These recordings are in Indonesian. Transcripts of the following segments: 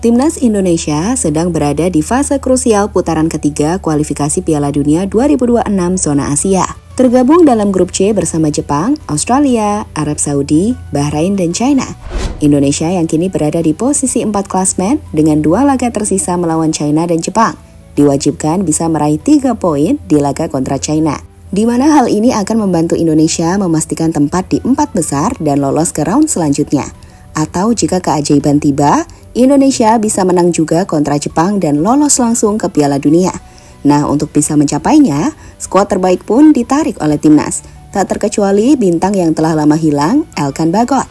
Timnas Indonesia sedang berada di fase krusial putaran ketiga kualifikasi Piala Dunia 2026 zona Asia. Tergabung dalam grup C bersama Jepang, Australia, Arab Saudi, Bahrain, dan China. Indonesia yang kini berada di posisi 4 klasmen dengan 2 laga tersisa melawan China dan Jepang, diwajibkan bisa meraih 3 poin di laga kontra China, di mana hal ini akan membantu Indonesia memastikan tempat di 4 besar dan lolos ke round selanjutnya. Atau jika keajaiban tiba, Indonesia bisa menang juga kontra Jepang dan lolos langsung ke Piala Dunia. Nah, untuk bisa mencapainya, skuad terbaik pun ditarik oleh timnas. Tak terkecuali bintang yang telah lama hilang, Elkan Bagot.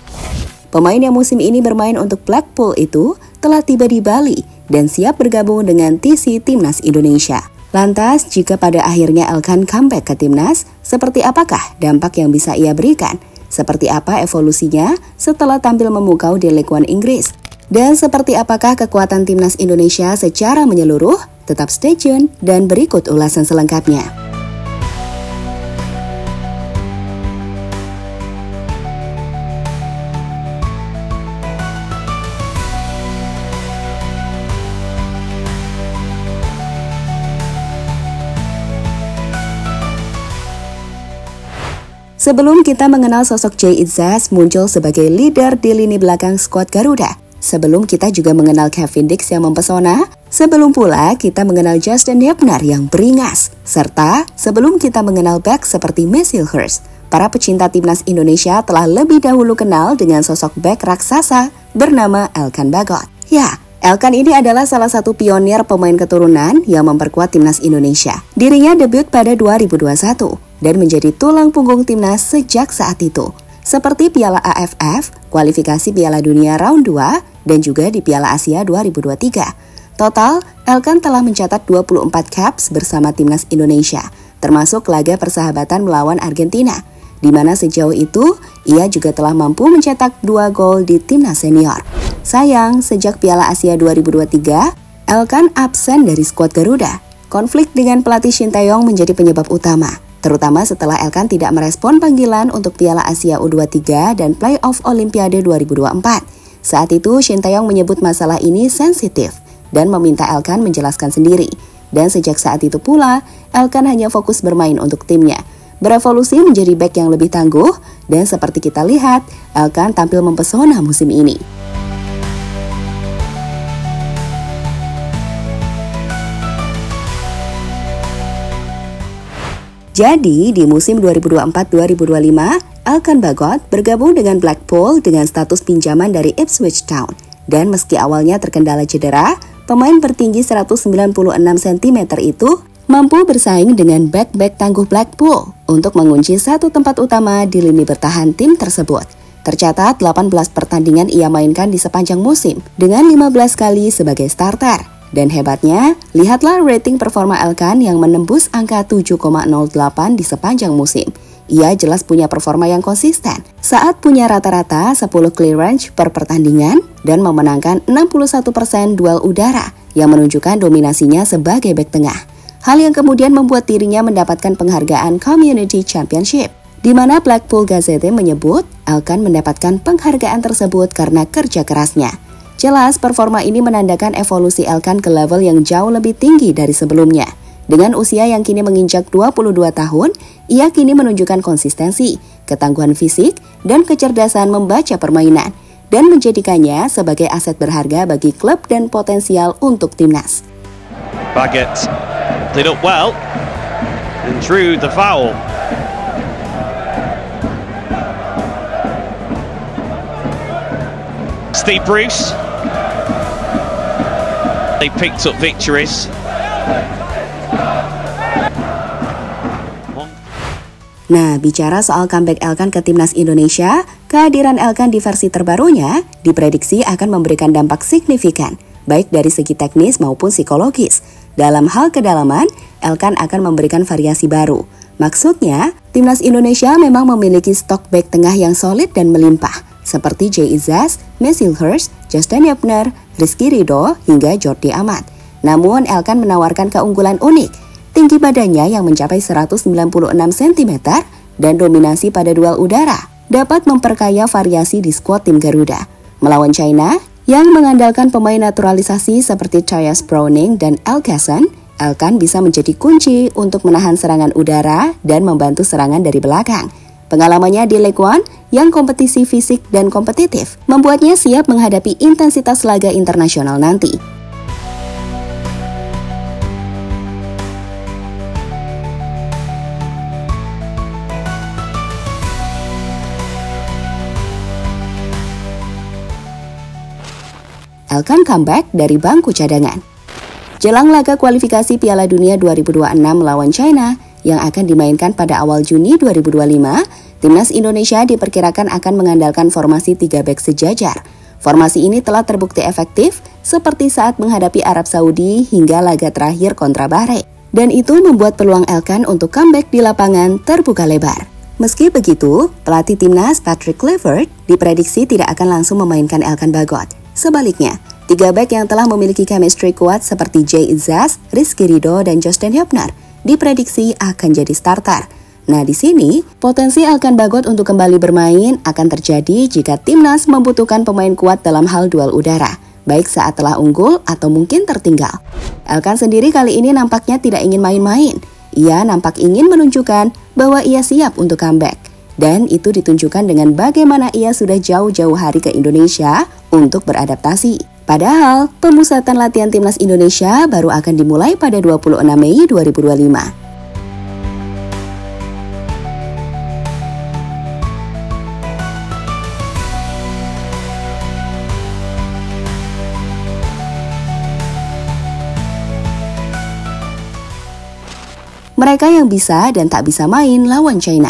Pemain yang musim ini bermain untuk Blackpool itu telah tiba di Bali dan siap bergabung dengan TC Timnas Indonesia. Lantas, jika pada akhirnya Elkan comeback ke timnas, seperti apakah dampak yang bisa ia berikan? Seperti apa evolusinya setelah tampil memukau di Ligue 1 Inggris? Dan seperti apakah kekuatan timnas Indonesia secara menyeluruh? Tetap stay tune dan berikut ulasan selengkapnya. Sebelum kita mengenal sosok Jay Izzaz muncul sebagai leader di lini belakang skuad Garuda, sebelum kita juga mengenal Kevin Dix yang mempesona, sebelum pula kita mengenal Justin Yepner yang beringas, serta sebelum kita mengenal back seperti Messilhurst, para pecinta timnas Indonesia telah lebih dahulu kenal dengan sosok back raksasa bernama Elkan Bagot. Ya, Elkan ini adalah salah satu pionir pemain keturunan yang memperkuat timnas Indonesia. Dirinya debut pada 2021 dan menjadi tulang punggung timnas sejak saat itu. Seperti Piala AFF, kualifikasi Piala Dunia Round 2, dan juga di Piala Asia 2023. Total, Elkan telah mencatat 24 caps bersama timnas Indonesia, termasuk laga persahabatan melawan Argentina, di mana sejauh itu ia juga telah mampu mencetak 2 gol di timnas senior. Sayang, sejak Piala Asia 2023, Elkan absen dari skuad Garuda. Konflik dengan pelatih Shin Tae-yong menjadi penyebab utama, terutama setelah Elkan tidak merespon panggilan untuk Piala Asia U23 dan Playoff Olimpiade 2024. Saat itu, Shin Tae-yong menyebut masalah ini sensitif dan meminta Elkan menjelaskan sendiri. Dan sejak saat itu pula, Elkan hanya fokus bermain untuk timnya, berevolusi menjadi bek yang lebih tangguh, dan seperti kita lihat, Elkan tampil mempesona musim ini. Jadi, di musim 2024-2025, Elkan Bagot bergabung dengan Blackpool dengan status pinjaman dari Ipswich Town. Dan meski awalnya terkendala cedera, pemain bertinggi 196 cm itu mampu bersaing dengan bek-bek tangguh Blackpool untuk mengunci satu tempat utama di lini bertahan tim tersebut. Tercatat 18 pertandingan ia mainkan di sepanjang musim dengan 15 kali sebagai starter. Dan hebatnya, lihatlah rating performa Elkan yang menembus angka 7,08 di sepanjang musim. Ia jelas punya performa yang konsisten saat punya rata-rata 10 clearance per pertandingan dan memenangkan 61% duel udara yang menunjukkan dominasinya sebagai bek tengah. Hal yang kemudian membuat dirinya mendapatkan penghargaan Community Championship, di mana Blackpool Gazette menyebut Elkan mendapatkan penghargaan tersebut karena kerja kerasnya. Jelas, performa ini menandakan evolusi Elkan ke level yang jauh lebih tinggi dari sebelumnya. Dengan usia yang kini menginjak 22 tahun, ia kini menunjukkan konsistensi, ketangguhan fisik, dan kecerdasan membaca permainan, dan menjadikannya sebagai aset berharga bagi klub dan potensial untuk timnas. Bagot did up well and drew the foul. Steve Bruce, they picked up victories. Nah, bicara soal comeback Elkan ke timnas Indonesia, kehadiran Elkan di versi terbarunya diprediksi akan memberikan dampak signifikan, baik dari segi teknis maupun psikologis. Dalam hal kedalaman, Elkan akan memberikan variasi baru. Maksudnya, timnas Indonesia memang memiliki stok bek tengah yang solid dan melimpah, seperti Jay Izzaz, Messilhurst, Justin Yepner, Rizky Ridho, hingga Jordi Amat. Namun, Elkan menawarkan keunggulan unik. Tinggi badannya yang mencapai 196 cm dan dominasi pada duel udara dapat memperkaya variasi di skuad tim Garuda. Melawan China, Yang mengandalkan pemain naturalisasi seperti Tyus Browning dan Elkasan, Elkan bisa menjadi kunci untuk menahan serangan udara dan membantu serangan dari belakang. Pengalamannya di League One yang kompetisi fisik dan kompetitif membuatnya siap menghadapi intensitas laga internasional nanti. Elkan comeback dari bangku cadangan. Jelang laga kualifikasi Piala Dunia 2026 melawan China yang akan dimainkan pada awal Juni 2025, Timnas Indonesia diperkirakan akan mengandalkan formasi 3 bek sejajar. Formasi ini telah terbukti efektif seperti saat menghadapi Arab Saudi hingga laga terakhir kontra Bahrain. Dan itu membuat peluang Elkan untuk comeback di lapangan terbuka lebar. Meski begitu, pelatih Timnas Patrick Kluivert diprediksi tidak akan langsung memainkan Elkan Bagot. Sebaliknya, 3 bek yang telah memiliki chemistry kuat seperti Jay Izzaz, Rizky Ridho, dan Justin Hubner diprediksi akan jadi starter. Nah, di sini potensi Elkan Bagot untuk kembali bermain akan terjadi jika Timnas membutuhkan pemain kuat dalam hal duel udara, baik saat telah unggul atau mungkin tertinggal. Elkan sendiri kali ini nampaknya tidak ingin main-main. Ia nampak ingin menunjukkan bahwa ia siap untuk comeback. Dan itu ditunjukkan dengan bagaimana ia sudah jauh-jauh hari ke Indonesia untuk beradaptasi. Padahal, pemusatan latihan Timnas Indonesia baru akan dimulai pada 26 Mei 2025. Mereka yang bisa dan tak bisa main lawan China.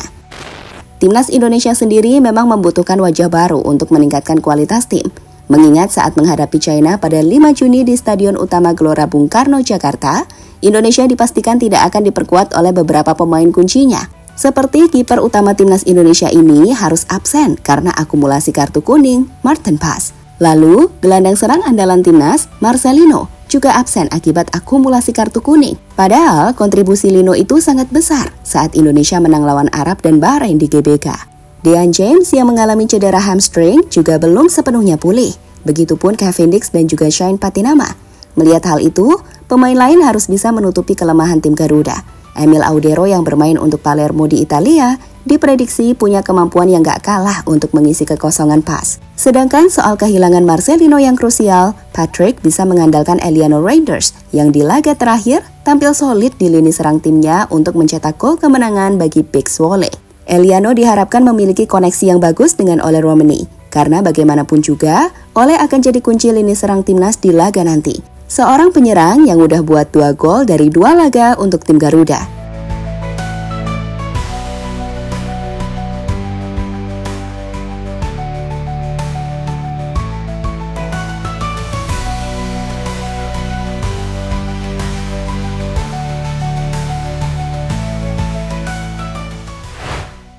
Timnas Indonesia sendiri memang membutuhkan wajah baru untuk meningkatkan kualitas tim. Mengingat saat menghadapi China pada 5 Juni di Stadion Utama Gelora Bung Karno, Jakarta, Indonesia dipastikan tidak akan diperkuat oleh beberapa pemain kuncinya. Seperti kiper utama Timnas Indonesia ini harus absen karena akumulasi kartu kuning, Martin Paes. Lalu, gelandang serang andalan Timnas, Marcelino, juga absen akibat akumulasi kartu kuning. Padahal kontribusi Lino itu sangat besar saat Indonesia menang lawan Arab dan Bahrain di GBK. Dean James yang mengalami cedera hamstring juga belum sepenuhnya pulih. Begitupun Kevin Dix dan juga Shane Patinama. Melihat hal itu, pemain lain harus bisa menutupi kelemahan tim Garuda. Emil Audero yang bermain untuk Palermo di Italia diprediksi punya kemampuan yang gak kalah untuk mengisi kekosongan Paes. Sedangkan soal kehilangan Marcelino yang krusial, Patrick bisa mengandalkan Eliano Reinders yang di laga terakhir tampil solid di lini serang timnya untuk mencetak gol kemenangan bagi Big Swole. Eliano diharapkan memiliki koneksi yang bagus dengan Ole Romani, karena bagaimanapun juga, Ole akan jadi kunci lini serang Timnas di laga nanti. Seorang penyerang yang udah buat 2 gol dari 2 laga untuk tim Garuda.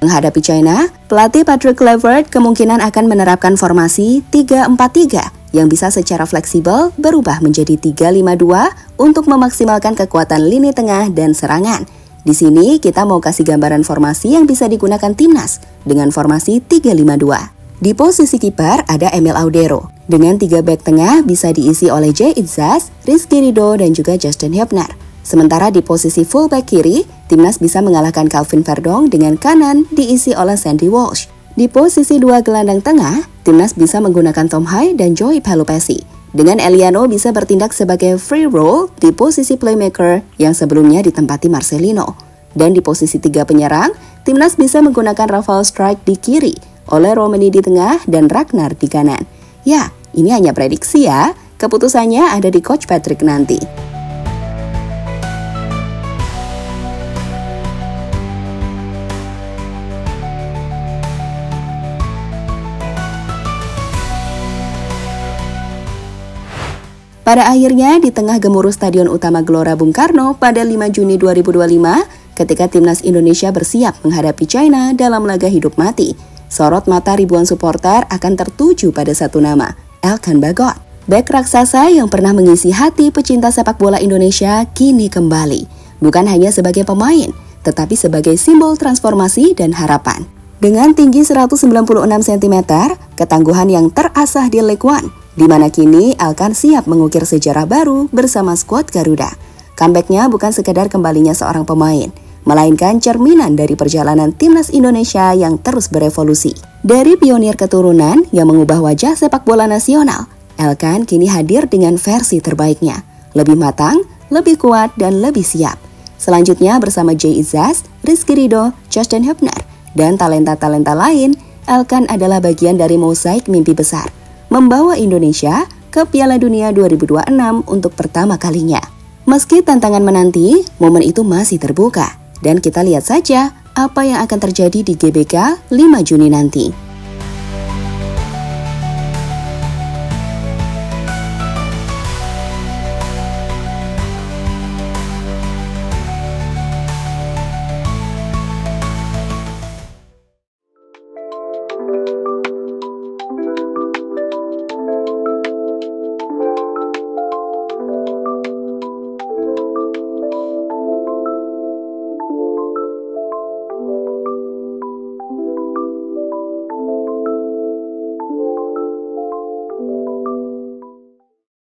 Menghadapi China, pelatih Patrick Kluivert kemungkinan akan menerapkan formasi 3-4-3 yang bisa secara fleksibel berubah menjadi 3-5-2 untuk memaksimalkan kekuatan lini tengah dan serangan. Di sini kita mau kasih gambaran formasi yang bisa digunakan Timnas dengan formasi 3-5-2. Di posisi kiper ada Emil Audero. Dengan 3 bek tengah bisa diisi oleh Jay Izzaz, Rizky Ridho, dan juga Justin Hubner. Sementara di posisi fullback kiri, Timnas bisa mengalahkan Calvin Verdong dengan kanan diisi oleh Sandy Walsh. Di posisi 2 gelandang tengah, Timnas bisa menggunakan Tom Hai dan Joey Pelupessy. Dengan Eliano bisa bertindak sebagai free role di posisi playmaker yang sebelumnya ditempati Marcelino. Dan di posisi 3 penyerang, Timnas bisa menggunakan Rafael Strijk di kiri, Ole Romani di tengah, dan Ragnar di kanan. Ya, ini hanya prediksi ya, keputusannya ada di Coach Patrick nanti. Pada akhirnya, di tengah gemuruh Stadion Utama Gelora Bung Karno pada 5 Juni 2025, ketika Timnas Indonesia bersiap menghadapi China dalam laga hidup mati, sorot mata ribuan supporter akan tertuju pada satu nama, Elkan Bagot. Bek raksasa yang pernah mengisi hati pecinta sepak bola Indonesia kini kembali, bukan hanya sebagai pemain, tetapi sebagai simbol transformasi dan harapan. Dengan tinggi 196 cm, ketangguhan yang terasah di League One, di mana kini Elkan siap mengukir sejarah baru bersama skuad Garuda. Comeback-nya bukan sekedar kembalinya seorang pemain, melainkan cerminan dari perjalanan timnas Indonesia yang terus berevolusi. Dari pionir keturunan yang mengubah wajah sepak bola nasional, Elkan kini hadir dengan versi terbaiknya, lebih matang, lebih kuat, dan lebih siap. Selanjutnya bersama Jay Izzaz, Rizky Ridho, Justin Hubner, dan talenta-talenta lain, Elkan adalah bagian dari mosaik mimpi besar, membawa Indonesia ke Piala Dunia 2026 untuk pertama kalinya. Meski tantangan menanti, momen itu masih terbuka, dan kita lihat saja apa yang akan terjadi di GBK 5 Juni nanti.